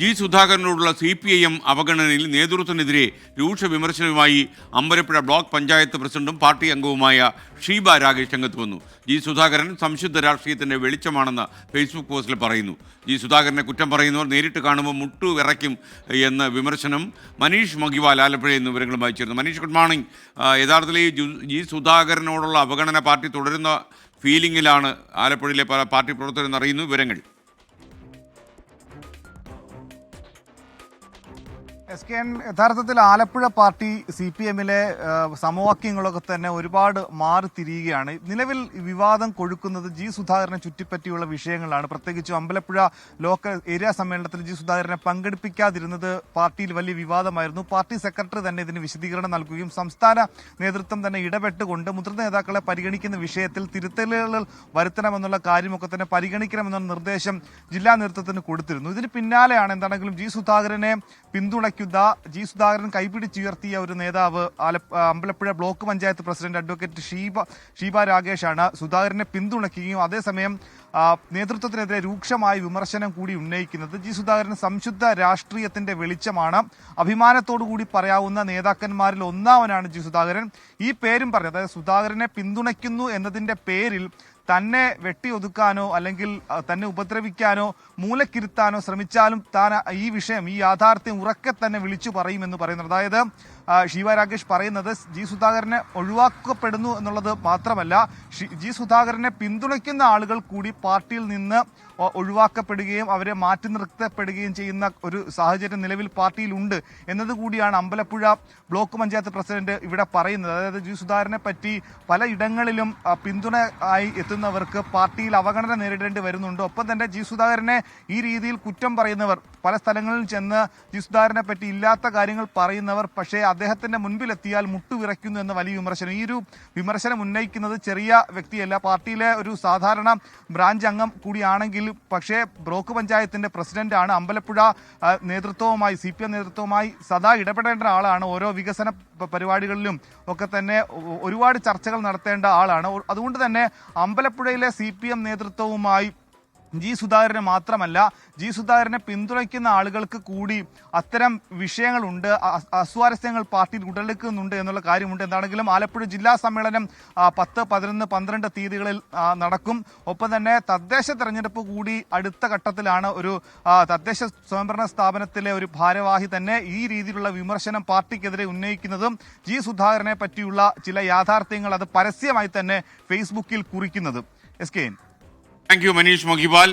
G സുധാകരനോടുള്ള CPIM അവഗണനയിൽ നേതൃത്വത്തിനെതിരെ രൂക്ഷ വിമർശനവുമായി Ambalappuzha block panchayat പ്രസിഡന്റും പാർട്ടി അംഗവുമായ ഷീബ രാഗേഷ് രംഗത്ത് വന്നു. ജി സുധാകരൻ സംശുദ്ധ രാഷ്ട്രീയത്തിന്റെ വെളിച്ചമാണെന്ന് ഫേസ്ബുക്ക് പോസ്റ്റിൽ പറയുന്നു. ജി സുധാകരനെ കുറ്റം പറയുന്നവർ നേരിട്ട് കാണുമ്പോൾ മുട്ടു വിറയ്ക്കും എന്ന വിമർശനം. മനീഷ് മഗിവാൽ ആലപ്പുഴയിൽ നിന്ന് വിവരങ്ങളുമായി ചേർന്നു. Manish, good morning. യഥാർത്ഥത്തിൽ ഈ ജി സുധാകരനോടുള്ള അവഗണന പാർട്ടി തുടരുന്ന ഫീലിംഗിലാണ് ആലപ്പുഴയിലെ പാർട്ടി പ്രവർത്തകരെന്ന് അറിയുന്നു. വിവരങ്ങൾ SKN യഥാർത്ഥത്തിൽ ആലപ്പുഴ പാർട്ടി CPMലെ സമവാക്യങ്ങളൊക്കെ തന്നെ ഒരുപാട് മാറി തിരിയുകയാണ്. നിലവിൽ വിവാദം കൊഴുക്കുന്നത് ജി സുധാകരനെ ചുറ്റിപ്പറ്റിയുള്ള വിഷയങ്ങളാണ്. പ്രത്യേകിച്ചും അമ്പലപ്പുഴ ലോക്കൽ ഏരിയ സമ്മേളനത്തിൽ ജി സുധാകരനെ പങ്കെടുപ്പിക്കാതിരുന്നത് പാർട്ടിയിൽ വലിയ വിവാദമായിരുന്നു. പാർട്ടി സെക്രട്ടറി തന്നെ ഇതിന് വിശദീകരണം നൽകുകയും സംസ്ഥാന നേതൃത്വം തന്നെ ഇടപെട്ടുകൊണ്ട് മുതിർന്ന നേതാക്കളെ പരിഗണിക്കുന്ന വിഷയത്തിൽ തിരുത്തലുകൾ വരുത്തണമെന്നുള്ള കാര്യമൊക്കെ തന്നെ പരിഗണിക്കണമെന്ന നിർദ്ദേശം ജില്ലാ നേതൃത്വത്തിന് കൊടുത്തിരുന്നു. ഇതിന് പിന്നാലെയാണ് എന്താണെങ്കിലും ജി സുധാകരനെ പിന്തുണയ്ക്കുന്ന ജി സുധാകരൻ കൈപിടിച്ചുയർത്തിയ ഒരു നേതാവ് Ambalappuzha block panchayat president advocate Sheeba രാഗേഷാണ് സുധാകരനെ പിന്തുണയ്ക്കുകയും അതേസമയം നേതൃത്വത്തിനെതിരെ രൂക്ഷമായ വിമർശനം കൂടി ഉന്നയിക്കുന്നത്. ജി സുധാകരൻ സംശുദ്ധ രാഷ്ട്രീയത്തിന്റെ വെളിച്ചമാണ്, അഭിമാനത്തോടു കൂടി പറയാവുന്ന നേതാക്കന്മാരിൽ ഒന്നാമനാണ് ജി സുധാകരൻ. ഈ പേരും പറഞ്ഞു, അതായത് സുധാകരനെ പിന്തുണയ്ക്കുന്നു എന്നതിന്റെ പേരിൽ തന്നെ വെട്ടിയൊതുക്കാനോ അല്ലെങ്കിൽ തന്നെ ഉപദ്രവിക്കാനോ മൂലക്കിരുത്താനോ ശ്രമിച്ചാലും താൻ ഈ വിഷയം, ഈ യാഥാർത്ഥ്യം ഉറക്കെ തന്നെ വിളിച്ചു പറയുമെന്ന് പറയുന്നത്. അതായത് ഷീബ രാഗേഷ് പറയുന്നത് ജി സുധാകരനെ ഒഴിവാക്കപ്പെടുന്നു എന്നുള്ളത് മാത്രമല്ല, ജി സുധാകരനെ പിന്തുണയ്ക്കുന്ന ആളുകൾ കൂടി പാർട്ടിയിൽ നിന്ന് ഒഴിവാക്കപ്പെടുകയും അവരെ മാറ്റി നിർത്തപ്പെടുകയും ചെയ്യുന്ന ഒരു സാഹചര്യം നിലവിൽ പാർട്ടിയിലുണ്ട് എന്നതുകൂടിയാണ് അമ്പലപ്പുഴ ബ്ലോക്ക് പഞ്ചായത്ത് പ്രസിഡന്റ് ഇവിടെ പറയുന്നത്. അതായത് ജി സുധാകരനെ പറ്റി പല ഇടങ്ങളിലും പിന്തുണ ആയി എത്തുന്നവർക്ക് പാർട്ടിയിൽ അവഗണന നേരിടേണ്ടി വരുന്നുണ്ട്. ഒപ്പം തന്നെ ജി സുധാകരനെ ഈ രീതിയിൽ കുറ്റം പറയുന്നവർ, പല സ്ഥലങ്ങളിൽ ചെന്ന് ജി സുധാകരനെ പറ്റി ഇല്ലാത്ത കാര്യങ്ങൾ പറയുന്നവർ പക്ഷേ അദ്ദേഹത്തിന്റെ മുൻപിലെത്തിയാൽ മുട്ടുവിറയ്ക്കുന്നു എന്ന വലിയ വിമർശനം. ഈ ഒരു വിമർശനം ഉന്നയിക്കുന്നത് ചെറിയ വ്യക്തിയല്ല, പാർട്ടിയിലെ ഒരു സാധാരണ ബ്രാഞ്ച് അംഗം കൂടിയാണെങ്കിൽ പക്ഷേ ബ്ലോക്ക് പഞ്ചായത്തിന്റെ പ്രസിഡന്റാണ്. അമ്പലപ്പുഴ നേതൃത്വവുമായി CPM നേതൃത്വവുമായി സദാ ഇടപെടേണ്ട ആളാണ്. ഓരോ വികസന പരിപാടികളിലും ഒക്കെ തന്നെ ഒരുപാട് ചർച്ചകൾ നടത്തേണ്ട ആളാണ്. അതുകൊണ്ട് തന്നെ അമ്പലപ്പുഴയിലെ CPM നേതൃത്വവുമായി ജി സുധാകരനെ മാത്രമല്ല, ജി സുധാകരനെ പിന്തുണയ്ക്കുന്ന ആളുകൾക്ക് കൂടി അത്തരം വിഷയങ്ങളുണ്ട്, അസ്വാരസ്യങ്ങൾ പാർട്ടിയിൽ ഉടലെടുക്കുന്നുണ്ട് എന്നുള്ള കാര്യമുണ്ട്. എന്താണെങ്കിലും ആലപ്പുഴ ജില്ലാ സമ്മേളനം 10, 11, 12 തീയതികളിൽ നടക്കും. ഒപ്പം തന്നെ തദ്ദേശ തെരഞ്ഞെടുപ്പ് കൂടി അടുത്ത ഘട്ടത്തിലാണ്. ഒരു തദ്ദേശ സ്വയംഭരണ സ്ഥാപനത്തിലെ ഒരു ഭാരവാഹി തന്നെ ഈ രീതിയിലുള്ള വിമർശനം പാർട്ടിക്കെതിരെ ഉന്നയിക്കുന്നതും ജി സുധാകരനെ പറ്റിയുള്ള ചില യാഥാർത്ഥ്യങ്ങൾ അത് പരസ്യമായി തന്നെ ഫേസ്ബുക്കിൽ കുറിക്കുന്നതും. SKN. Thank you Manish മഗിവാൽ.